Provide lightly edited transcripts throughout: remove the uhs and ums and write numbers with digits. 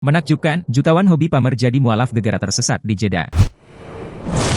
Menakjubkan, jutawan hobi pamer jadi mualaf gegara tersesat di Jeddah.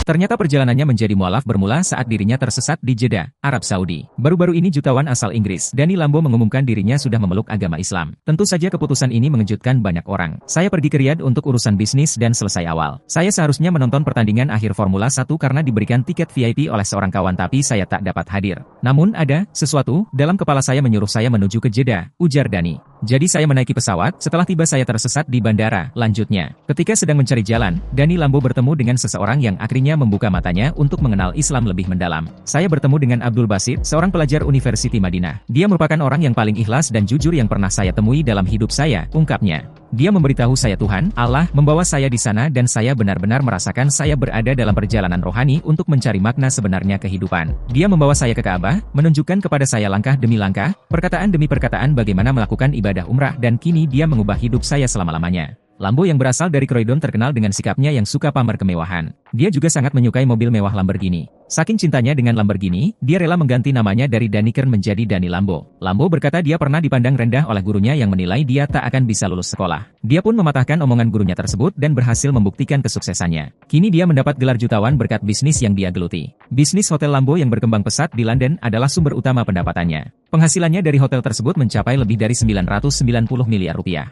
Ternyata perjalanannya menjadi mualaf bermula saat dirinya tersesat di Jeddah, Arab Saudi. Baru-baru ini jutawan asal Inggris, Danny Lambo mengumumkan dirinya sudah memeluk agama Islam. Tentu saja keputusan ini mengejutkan banyak orang. Saya pergi ke Riyadh untuk urusan bisnis dan selesai awal. Saya seharusnya menonton pertandingan akhir Formula 1 karena diberikan tiket VIP oleh seorang kawan tapi saya tak dapat hadir. Namun ada sesuatu dalam kepala saya menyuruh saya menuju ke Jeddah, ujar Danny. Jadi saya menaiki pesawat, setelah tiba saya tersesat di bandara, lanjutnya. Ketika sedang mencari jalan, Danny Lambo bertemu dengan seseorang yang akhirnya membuka matanya untuk mengenal Islam lebih mendalam. Saya bertemu dengan Abdul Basit, seorang pelajar University Madinah. Dia merupakan orang yang paling ikhlas dan jujur yang pernah saya temui dalam hidup saya, ungkapnya. Dia memberitahu saya Tuhan, Allah, membawa saya di sana dan saya benar-benar merasakan saya berada dalam perjalanan rohani untuk mencari makna sebenarnya kehidupan. Dia membawa saya ke Ka'bah, menunjukkan kepada saya langkah demi langkah, perkataan demi perkataan bagaimana melakukan ibadah umrah dan kini dia mengubah hidup saya selama-lamanya. Lambo yang berasal dari Croydon terkenal dengan sikapnya yang suka pamer kemewahan. Dia juga sangat menyukai mobil mewah Lamborghini. Saking cintanya dengan Lamborghini, dia rela mengganti namanya dari Danny Kern menjadi Danny Lambo. Lambo berkata dia pernah dipandang rendah oleh gurunya yang menilai dia tak akan bisa lulus sekolah. Dia pun mematahkan omongan gurunya tersebut dan berhasil membuktikan kesuksesannya. Kini dia mendapat gelar jutawan berkat bisnis yang dia geluti. Bisnis hotel Lambo yang berkembang pesat di London adalah sumber utama pendapatannya. Penghasilannya dari hotel tersebut mencapai lebih dari 990 miliar rupiah.